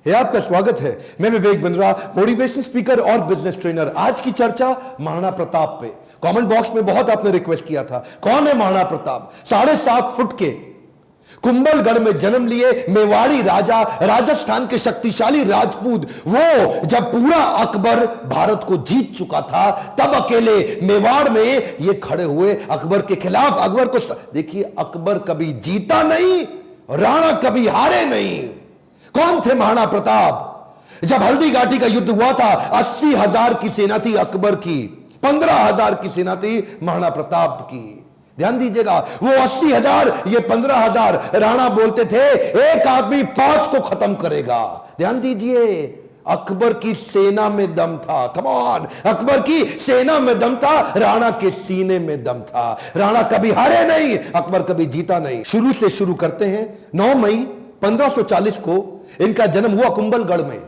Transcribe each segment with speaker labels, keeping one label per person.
Speaker 1: है आपका स्वागत है। मैं विवेक बिंद्रा, मोटिवेशन स्पीकर और बिजनेस ट्रेनर। आज की चर्चा महाराणा प्रताप पे। कमेंट बॉक्स में बहुत आपने रिक्वेस्ट किया था, कौन है महाराणा प्रताप? 7.5 फुट के कुंभलगढ़ में जन्म लिए मेवाड़ी राजा, राजस्थान के शक्तिशाली राजपूत। वो जब पूरा अकबर भारत को जीत चुका था, तब अकेले मेवाड़ में ये खड़े हुए अकबर के खिलाफ। अकबर को देखिए, अकबर कभी जीता नहीं, राणा कभी हारे नहीं। कौन थे महाराणा प्रताप? जब हल्दी घाटी का युद्ध हुआ था, 80,000 की सेना थी अकबर की, 15,000 की सेना थी महाराणा प्रताप की। ध्यान दीजिएगा, वो 80,000, ये 15,000। राणा बोलते थे एक आदमी 5 को खत्म करेगा। ध्यान दीजिए, अकबर की सेना में दम था। कम ऑन, अकबर की सेना में दम था, राणा के सीने में दम था। राणा कभी हारे नहीं, अकबर कभी जीता नहीं। शुरू से शुरू करते हैं। 9 मई 1540 को इनका जन्म हुआ कुंभलगढ़ में।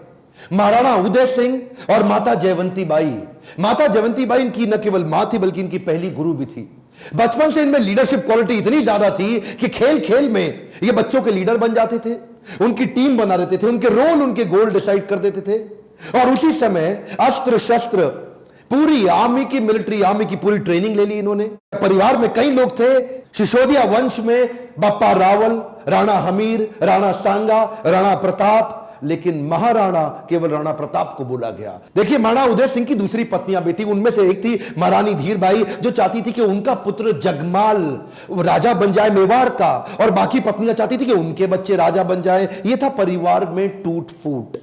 Speaker 1: महाराणा उदय सिंह और माता जयवंती बाई। माता जयवंती बाई इनकी न केवल मां थी, बल्कि इनकी पहली गुरु भी थी। बचपन से इनमें लीडरशिप क्वालिटी इतनी ज्यादा थी कि खेल खेल में ये बच्चों के लीडर बन जाते थे, उनकी टीम बना देते थे, उनके रोल, उनके गोल डिसाइड कर देते थे। और उसी समय अस्त्र शस्त्र, पूरी आर्मी की, मिलिट्री आर्मी की पूरी ट्रेनिंग ले ली इन्होंने। परिवार में कई लोग थे। सिसोदिया वंश में बप्पा रावल, राणा हमीर, राणा सांगा, राणा प्रताप, लेकिन महाराणा केवल राणा प्रताप को बोला गया। देखिए, महाराणा उदय सिंह की दूसरी पत्नियां भी थी। उनमें से एक थी महारानी धीरबाई, जो चाहती थी कि उनका पुत्र जगमाल राजा बन जाए मेवाड़ का, और बाकी पत्नियां चाहती थी कि उनके बच्चे राजा बन जाए। यह था परिवार में टूट फूट।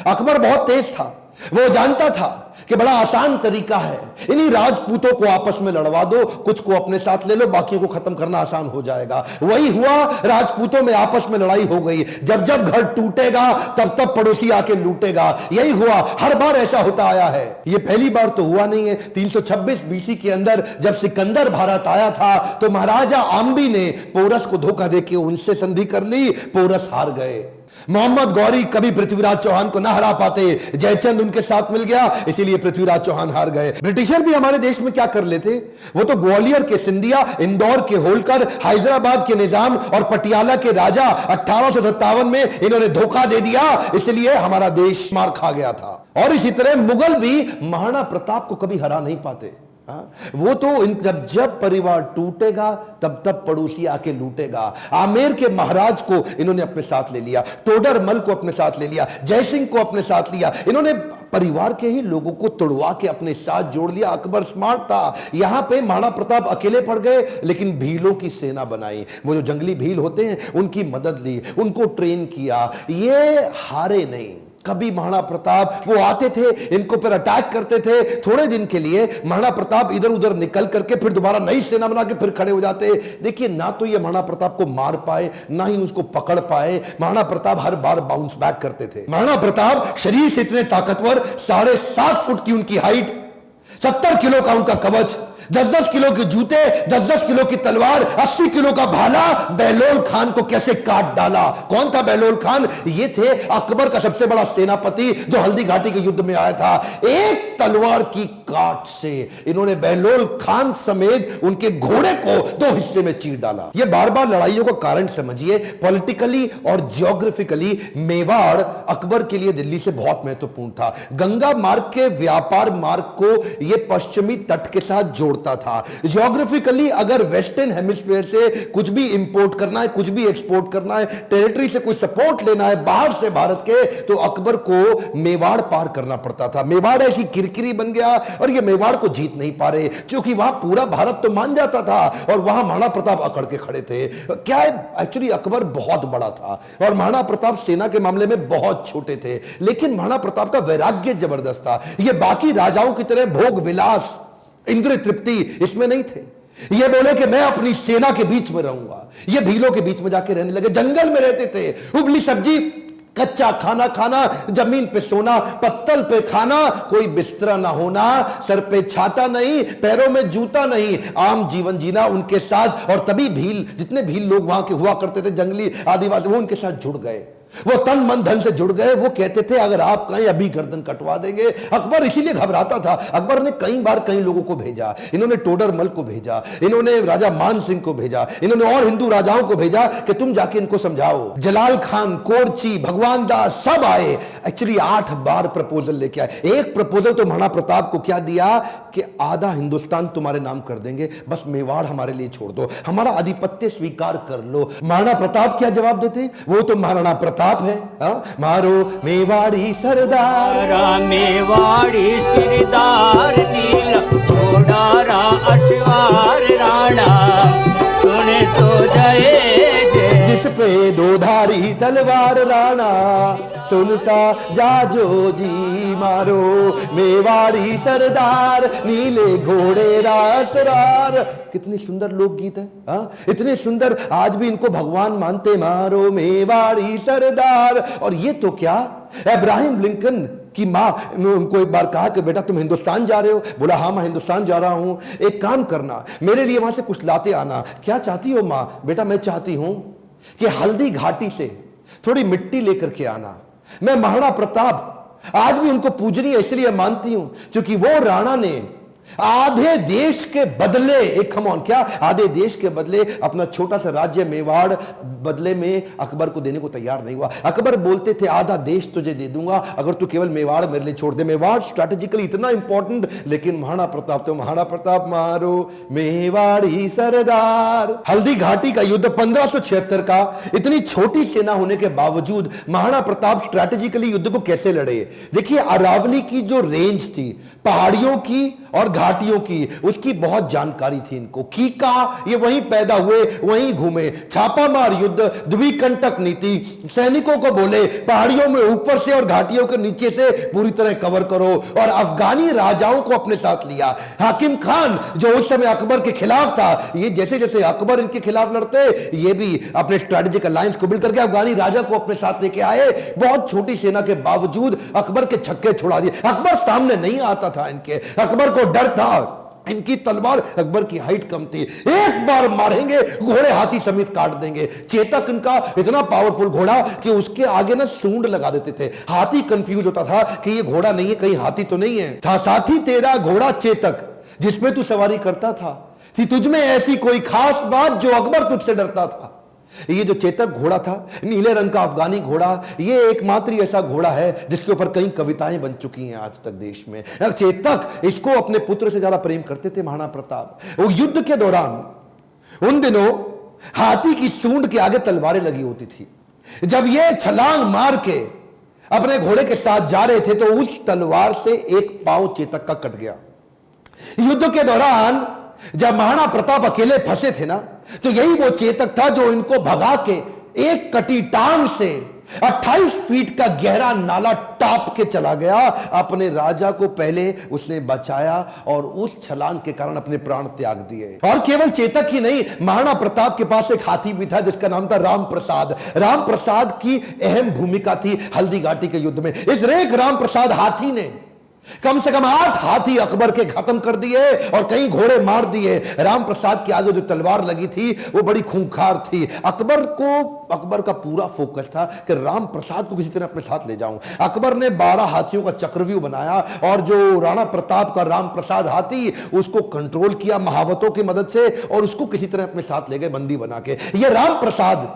Speaker 1: अकबर बहुत तेज था, वो जानता था कि बड़ा आसान तरीका है, इन्हीं राजपूतों को आपस में लड़वा दो, कुछ को अपने साथ ले लो, बाकियों को खत्म करना आसान हो जाएगा। वही हुआ, राजपूतों में आपस में लड़ाई हो गई। जब जब घर टूटेगा, तब तब पड़ोसी आके लूटेगा। यही हुआ, हर बार ऐसा होता आया है। ये पहली बार तो हुआ नहीं है। 326 बीसी के अंदर जब सिकंदर भारत आया था, तो महाराजा आम्बी ने पोरस को धोखा देके उनसे संधि कर ली। पोरस हार गए। मोहम्मद गौरी कभी पृथ्वीराज चौहान को ना हरा पाते, जयचंद उनके साथ मिल गया, इसीलिए पृथ्वीराज चौहान हार गए। ब्रिटिशर भी हमारे देश में क्या कर लेते, वो तो ग्वालियर के सिंधिया, इंदौर के होलकर, हैदराबाद के निजाम और पटियाला के राजा 1857 में इन्होंने धोखा दे दिया, इसलिए हमारा देश मार खा गया था। और इसी तरह मुगल भी महाराणा प्रताप को कभी हरा नहीं पाते। वो तो जब परिवार टूटेगा, तब तब पड़ोसी आके लूटेगा। आमेर के महाराज को इन्होंने अपने साथ ले लिया, टोडरमल को अपने साथ ले लिया, जयसिंह को अपने साथ लिया। इन्होंने परिवार के ही लोगों को तोड़वा के अपने साथ जोड़ लिया। अकबर स्मार्ट था। यहां पे महाराणा प्रताप अकेले पड़ गए, लेकिन भीलों की सेना बनाई। वो जो जंगली भील होते हैं, उनकी मदद ली, उनको ट्रेन किया। ये हारे नहीं कभी। महाराणा प्रताप वो आते थे, इनको पर अटैक करते थे। थोड़े दिन के लिए महाराणा प्रताप इधर उधर निकल करके फिर दोबारा नई सेना बना के फिर खड़े हो जाते। देखिए, ना तो ये महाराणा प्रताप को मार पाए, ना ही उसको पकड़ पाए। महाराणा प्रताप हर बार बाउंस बैक करते थे। महाराणा प्रताप शरीर से इतने ताकतवर, 7.5 फुट की उनकी हाइट, 70 किलो का उनका कवच, 10-10 किलो के जूते, 10-10 किलो की तलवार, 80 किलो का भाला। बहलोल खान को कैसे काट डाला? कौन था बहलोल खान? ये थे अकबर का सबसे बड़ा सेनापति, जो हल्दी घाटी के युद्ध में आया था। एक तलवार की काट से इन्होंने बहलोल खान समेत उनके घोड़े को 2 हिस्से में चीर डाला। ये बार बार लड़ाइयों का कारण समझिए। पॉलिटिकली और जियोग्राफिकली मेवाड़ अकबर के लिए दिल्ली से बहुत महत्वपूर्ण था। गंगा मार्ग के व्यापार मार्ग को यह पश्चिमी तट के साथ जोड़ता था। जियोग्राफिकली अगर वेस्टर्न हेमिस्फीयर से कुछ भी इंपोर्ट करना है, कुछ भी एक्सपोर्ट करना है, टेरिटरी से कोई सपोर्ट लेना है बाहर से भारत के, तो अकबर को मेवाड़ पार करना पड़ता था। मेवाड़ ऐसी किरकिरी बन गया, और ये मेवाड़ को जीत नहीं पा रहे, क्योंकि वहां पूरा भारत तो मान जाता था, और वहां महाराणा प्रताप अकड़ के खड़े थे। क्या है, एक्चुअली अकबर बहुत बड़ा था, और महाराणा प्रताप सेना के मामले में बहुत छोटे थे। लेकिन महाराणा प्रताप का वैराग्य जबरदस्त था। ये बाकी राजाओं की तरह भोग विलास, इंद्रिय तृप्ति इसमें नहीं थे। ये बोले कि मैं अपनी सेना के बीच में रहूंगा। ये भीलों के बीच में जाके रहने लगे, जंगल में रहते थे। उबली सब्जी, कच्चा खाना खाना, जमीन पे सोना, पत्तल पे खाना, कोई बिस्तरा ना होना, सर पे छाता नहीं, पैरों में जूता नहीं, आम जीवन जीना उनके साथ। और तभी भील, जितने भील लोग वहां के हुआ करते थे, जंगली आदिवासी, वो उनके साथ जुड़ गए। वो तन मन धन से जुड़ गए। वो कहते थे अगर आप कहें अभी गर्दन कटवा देंगे। अकबर इसीलिए घबराता था। अकबर ने कई बार कई लोगों को भेजा, इन्होंने टोडरमल को भेजा, इन्होंने राजा मान सिंह को भेजा, इन्होंने और हिंदू राजाओं को भेजा कि तुम जाके इनको समझाओ। जलाल खान, कोरची, भगवान दास सब आए। एक्चुअली 8 बार प्रपोजल लेके आए। एक प्रपोजल तो महाराणा प्रताप को क्या दिया कि आधा हिंदुस्तान तुम्हारे नाम कर देंगे, बस मेवाड़ हमारे लिए छोड़ दो, हमारा आधिपत्य स्वीकार कर लो। महाराणा प्रताप क्या जवाब देते? वो तो महाराणा प्रताप है। मारो मेवाड़ी सरदार,
Speaker 2: मेवाड़ी सरदार, नील घोड़ा अश्वार राणा, सुने तो जय जय।
Speaker 1: जिस पे 2 धारी तलवार राणा, सुनता जाजो जी। मारो मेवाड़ी सरदार, नीले घोड़े रासरार। कितनी सुंदर लोकगीत है। इतने सुंदर, आज भी इनको भगवान मानते। मारो मेवाड़ी सरदार। और ये तो क्या, अब्राहम लिंकन की मां ने उनको एक बार कहा कि बेटा तुम हिंदुस्तान जा रहे हो? बोला हाँ मैं हिंदुस्तान जा रहा हूं, एक काम करना मेरे लिए वहां से कुछ लाते आना। क्या चाहती हो मां? बेटा मैं चाहती हूं कि हल्दी घाटी से थोड़ी मिट्टी लेकर के आना। मैं महाराणा प्रताप आज भी उनको पूजनीय इसलिए मानती हूं क्योंकि वो राणा ने आधे देश के बदले, एक खमौन क्या, आधे देश के बदले अपना छोटा सा राज्य मेवाड़ बदले में अकबर को देने को तैयार नहीं हुआ। अकबर बोलते थे आधा देश तुझे दे दूंगा अगर तू केवल मेवाड़ मेरे लिए छोड़ दे। मेवाड़ स्ट्रैटेजिकली इतना इंपॉर्टेंट, लेकिन महाराणा प्रताप तो महाराणा प्रताप। मारो मेवाड़ी सरदार। हल्दी घाटी का युद्ध 1576 का, इतनी छोटी सेना होने के बावजूद महाराणा प्रताप स्ट्रैटेजिकली युद्ध को कैसे लड़े? देखिए अरावली की जो रेंज थी, पहाड़ियों की और घाटियों की, उसकी बहुत जानकारी थी इनको। कीका ये वहीं पैदा हुए, वहीं घूमे। छापामार युद्ध, द्विकंटक नीति, सैनिकों को बोले पहाड़ियों में ऊपर से और घाटियों के नीचे से पूरी तरह कवर करो, और अफगानी राजाओं को अपने साथ लिया। हाकिम खान जो उस समय अकबर के खिलाफ था, ये जैसे जैसे अकबर इनके खिलाफ लड़ते, ये भी अपने स्ट्रेटेजिक अलायंस को बिल्ड करके अफगानी राजा को अपने साथ लेके आए। बहुत छोटी सेना के बावजूद अकबर के छक्के छुड़ा दिए। अकबर सामने नहीं आता था इनके, अकबर को डर था। इनकी तलवार, अकबर की हाइट कम थी, एक बार मारेंगे घोड़े हाथी समेत काट देंगे। चेतक इनका इतना पावरफुल घोड़ा कि उसके आगे ना सूंड लगा देते थे। हाथी कंफ्यूज होता था कि ये घोड़ा नहीं है, कहीं हाथी तो नहीं है। था साथी तेरा घोड़ा चेतक, जिसपे तू सवारी करता था, थी तुझमें ऐसी कोई खास बात जो अकबर तुझसे डरता था। ये जो चेतक घोड़ा था, नीले रंग का अफगानी घोड़ा, ये एकमात्र ऐसा घोड़ा है जिसके ऊपर कई कविताएं बन चुकी हैं आज तक देश में। चेतक, इसको अपने पुत्र से ज्यादा प्रेम करते थे महाराणा प्रताप। वो युद्ध के दौरान उन दिनों हाथी की सूंड के आगे तलवारें लगी होती थी। जब ये छलांग मार के अपने घोड़े के साथ जा रहे थे तो उस तलवार से एक पांव चेतक का कट गया। युद्ध के दौरान जब महाराणा प्रताप अकेले फंसे थे ना, तो यही वो चेतक था जो इनको भगा के एक कटी टांग से 28 फीट का गहरा नाला टाप के चला गया। अपने राजा को पहले उसने बचाया और उस छलांग के कारण अपने प्राण त्याग दिए। और केवल चेतक ही नहीं, महाराणा प्रताप के पास एक हाथी भी था जिसका नाम था राम प्रसाद। राम प्रसाद की अहम भूमिका थी हल्दी घाटी के युद्ध में। इस रेख राम प्रसाद हाथी ने कम से कम 8 हाथी अकबर के खत्म कर दिए और कई घोड़े मार दिए। राम प्रसाद के आगे जो तलवार लगी थी वो बड़ी खूंखार थी। अकबर का पूरा फोकस था कि राम प्रसाद को किसी तरह अपने साथ ले जाऊं। अकबर ने 12 हाथियों का चक्रव्यूह बनाया और जो राणा प्रताप का राम प्रसाद हाथी, उसको कंट्रोल किया महावतों की मदद से और उसको किसी तरह अपने साथ ले गए बंदी बना के। ये राम प्रसाद,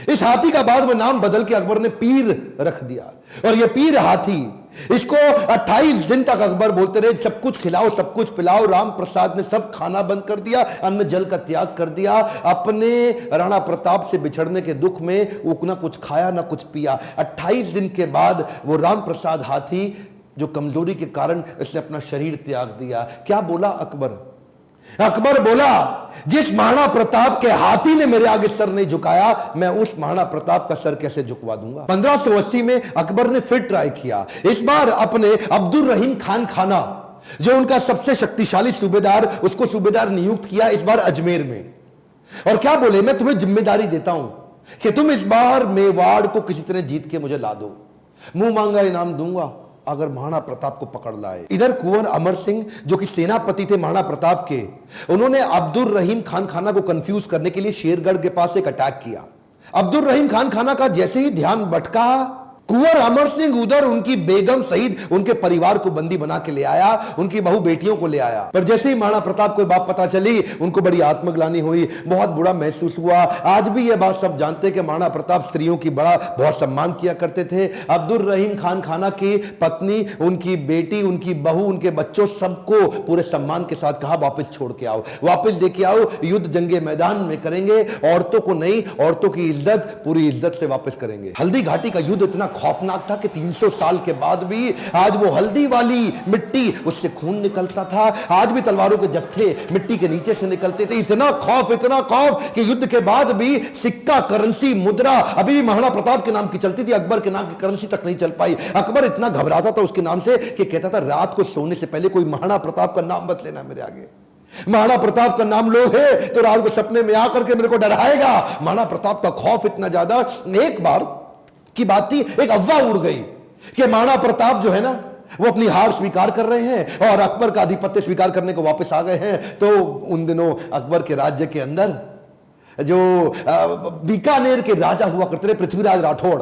Speaker 1: इस हाथी का बाद में नाम बदल के अकबर ने पीर रख दिया। और ये पीर हाथी, इसको 28 दिन तक अकबर बोलते रहे सब कुछ खिलाओ सब कुछ पिलाओ। राम प्रसाद ने सब खाना बंद कर दिया, अन्न जल का त्याग कर दिया। अपने राणा प्रताप से बिछड़ने के दुख में वो ना कुछ खाया ना कुछ पिया। 28 दिन के बाद वो राम प्रसाद हाथी जो कमजोरी के कारण इसने अपना शरीर त्याग दिया। क्या बोला अकबर? अकबर बोला जिस महाराणा प्रताप के हाथी ने मेरे आगे सर नहीं झुकाया, मैं उस महाराणा प्रताप का सर कैसे झुकवा दूंगा। 1580 में अकबर ने फिर ट्राई किया। इस बार अपने अब्दुल रहीम खान खाना, जो उनका सबसे शक्तिशाली सूबेदार, उसको सूबेदार नियुक्त किया इस बार अजमेर में। और क्या बोले, मैं तुम्हें जिम्मेदारी देता हूं कि तुम इस बार मेवाड़ को किसी तरह जीत के मुझे ला दो, मुंह मांगा इनाम दूंगा अगर महाराणा प्रताप को पकड़ लाए। इधर कुंवर अमर सिंह जो कि सेनापति थे महाराणा प्रताप के, उन्होंने अब्दुल रहीम खान खाना को कंफ्यूज करने के लिए शेरगढ़ के पास एक अटैक किया। अब्दुल रहीम खान खाना का जैसे ही ध्यान भटका, कुंवर अमर सिंह उधर उनकी बेगम सहित उनके परिवार को बंदी बना के ले आया, उनकी बहू बेटियों को ले आया। पर जैसे ही महाराणा प्रताप को बात पता चली, उनको बड़ी आत्मग्लानि हुई, बहुत बुरा महसूस हुआ। आज भी यह बात सब जानते हैं कि महाराणा प्रताप स्त्रियों की बहुत सम्मान किया करते थे। अब्दुल रहीम खान खाना की पत्नी, उनकी बेटी, उनकी बहू, उनके बच्चों, सबको पूरे सम्मान के साथ कहा वापस छोड़ के आओ, वापस लेके आओ, युद्ध जंगे मैदान में करेंगे, औरतों को नहीं, औरतों की इज्जत पूरी इज्जत से वापस करेंगे। हल्दी घाटी का युद्ध इतना खौफनाक था कि 300 साल के बाद भी आज वो हल्दी वाली मिट्टी, उससे खून निकलता था। आज भी तलवारों के जत्थे मिट्टी के नीचे से निकलते थे। इतना खौफ कि युद्ध के बाद भी सिक्का, करेंसी, मुद्रा अभी भी महाराणा प्रताप के नाम की चलती थी, अकबर के नाम की करेंसी तक नहीं चल पाई। अकबर इतना घबराता था उसके नाम से कि कहता था रात को सोने से पहले कोई महाराणा प्रताप का नाम मत लेना मेरे आगे। महाराणा प्रताप का नाम लो है तो रात को सपने में आकर के मेरे को डराएगा। महाराणा प्रताप का खौफ इतना ज्यादा। एक बार की बात थी, एक अफवाह उड़ गई कि महाराणा प्रताप जो है ना, वो अपनी हार स्वीकार कर रहे हैं और अकबर का आधिपत्य स्वीकार करने को वापस आ गए हैं। तो उन दिनों अकबर के राज्य के अंदर जो बीकानेर के राजा हुआ करते थे, पृथ्वीराज राठौड़,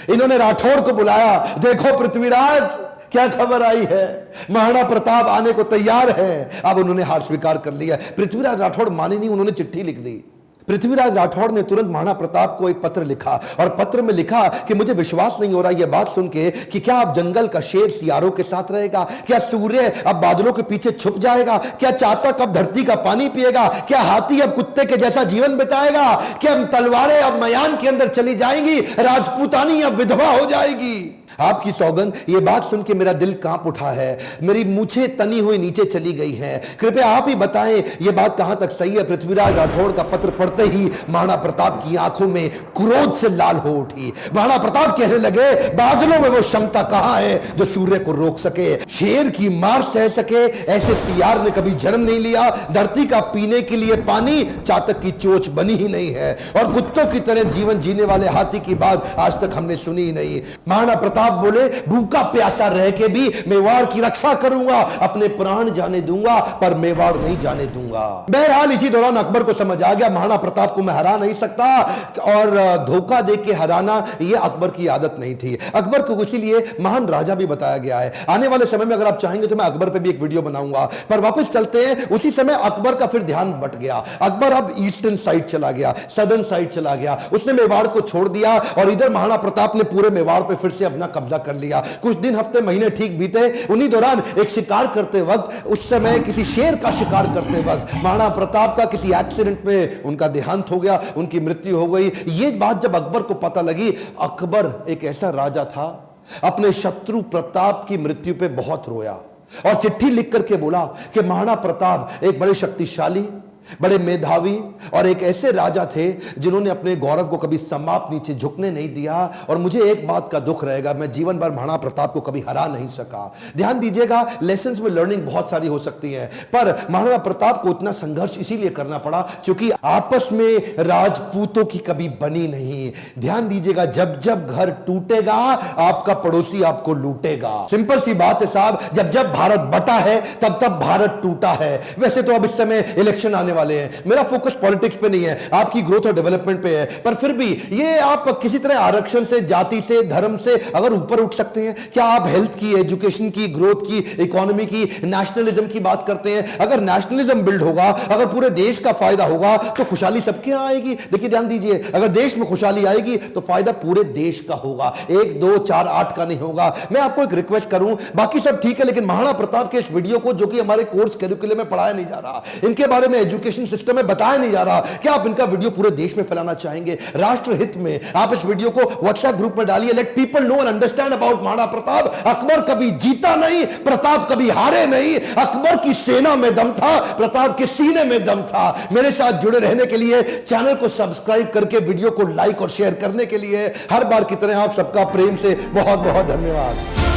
Speaker 1: इन्होंने राठौड़ को बुलाया। देखो पृथ्वीराज, क्या खबर आई है, महाराणा प्रताप आने को तैयार है। अब उन्होंने हार स्वीकार कर लिया। पृथ्वीराज राठौड़ माने नहीं, उन्होंने चिट्ठी लिख दी। पृथ्वीराज राठौड़ ने तुरंत महाराणा प्रताप को एक पत्र लिखा और पत्र में लिखा कि मुझे विश्वास नहीं हो रहा यह बात सुन के कि क्या अब जंगल का शेर सियारों के साथ रहेगा, क्या सूर्य अब बादलों के पीछे छुप जाएगा, क्या चातक अब धरती का पानी पिएगा, क्या हाथी अब कुत्ते के जैसा जीवन बिताएगा, क्या तलवारें अब मयान के अंदर चली जाएंगी, राजपूतानी अब विधवा हो जाएगी। आपकी सौगंध, ये बात सुन के मेरा दिल कांप उठा है, मेरी मूछें तनी हुई नीचे चली गई हैं। कृपया आप ही बताएं ये बात कहां तक सही है। पृथ्वीराज राठौड़ का पत्र पढ़ते ही महाराणा प्रताप की आंखों में क्रोध से लाल हो उठी। महाराणा प्रताप कहने लगे, बादलों में वो क्षमता कहां है जो सूर्य को रोक सके, शेर की मार सह सके, ऐसे सियार ने कभी जन्म नहीं लिया। धरती का पीने के लिए पानी चातक की चोंच बनी ही नहीं है और कुत्तों की तरह जीवन जीने वाले हाथी की बात आज तक हमने सुनी ही नहीं। महाराणा प्रताप बोले, भूखा प्यासा रह के भी मेवाड़ की रक्षा करूंगा, अपने प्राण जाने दूंगा पर मेवाड़ नहीं जाने दूंगा। बहरहाल इसी दौरान अकबर को समझ आ गया महाराणा प्रताप को मैं हरा नहीं सकता और धोखा दे के हराना यह अकबर की आदत नहीं थी। अकबर को इसीलिए महान राजा भी बताया गया है। आने वाले समय में अगर आप चाहेंगे तो मैं अकबर पे भी एक वीडियो बनाऊंगा। पर वापस चलते हैं, उसी समय अकबर का फिर ध्यान बट गया। अकबर अब ईस्टर्न साइड चला गया, सदर्न साइड चला गया, उसने मेवाड़ को छोड़ दिया और इधर महाराणा प्रताप ने पूरे मेवाड़ पे फिर से अपना कब्जा कर लिया। कुछ दिन, हफ्ते, महीने ठीक बीते। उन्हीं दौरान एक शिकार करते वक्त, उस समय किसी शेर का शिकार करते वक्त महाराणा प्रताप का किसी एक्सीडेंट में उनका देहांत हो गया, उनकी मृत्यु हो गई। ये बात जब अकबर को पता लगी, अकबर एक ऐसा राजा था, अपने शत्रु प्रताप की मृत्यु पे बहुत रोया और चिट्ठी लिख करके बोला कि महाराणा प्रताप एक बड़े शक्तिशाली, बड़े मेधावी और एक ऐसे राजा थे जिन्होंने अपने गौरव को कभी समाप्त नीचे झुकने नहीं दिया और मुझे एक बात का दुख रहेगा, मैं जीवन भर महाराणा प्रताप को कभी हरा नहीं सका। ध्यान दीजिएगा, लेसन्स में लर्निंग बहुत सारी हो सकती है, पर महाराणा प्रताप को इतना संघर्ष इसीलिए करना पड़ा क्योंकि आपस में राजपूतों की कभी बनी नहीं। ध्यान दीजिएगा, जब जब घर टूटेगा आपका पड़ोसी आपको लूटेगा। सिंपल सी बात है साहब, जब जब भारत बटा है तब तब भारत टूटा है। वैसे तो अब इस समय इलेक्शन आने वाले हैं, मेरा फोकस पॉलिटिक्स पे नहीं है, आपकी ग्रोथ और डेवलपमेंट पे है, पर फिर भी ये आप किसी तरह आरक्षण से, जाति से, धर्म से अगर ऊपर उठ सकते हैं, क्या आप हेल्थ की, एजुकेशन की, ग्रोथ की, इकोनॉमी की, नेशनलिज्म की बात करते हैं? अगर नेशनलिज्म बिल्ड होगा, अगर पूरे देश का फायदा होगा तो खुशहाली सबके यहां आएगी। देखिए ध्यान दीजिए, अगर देश में खुशहाली आएगी तो फायदा पूरे देश का होगा, 1, 2, 4, 8 का नहीं होगा। मैं आपको एक रिक्वेस्ट करूं, बाकी सब ठीक है, लेकिन महाराणा प्रताप के इस वीडियो को, जो कि हमारे कोर्स कैरिकुलम में पढ़ाया नहीं जा रहा, इनके बारे में एजुकेशन सिस्टम में बताया नहीं जा रहा, क्या आप इनका वीडियो पूरे देश में फैलाना चाहेंगे? राष्ट्र हित में आप इस वीडियो को व्हाट्सएप ग्रुप में डालिए, let people know and understand about Maharana Pratap. Akbar कभी जीता नहीं, प्रताप कभी हारे नहीं। अकबर की सेना में दम था, प्रताप के सीने में दम था। मेरे साथ जुड़े रहने के लिए, चैनल को सब्सक्राइब करके वीडियो को लाइक और शेयर करने के लिए हर बार की तरह आप सबका प्रेम से बहुत बहुत धन्यवाद।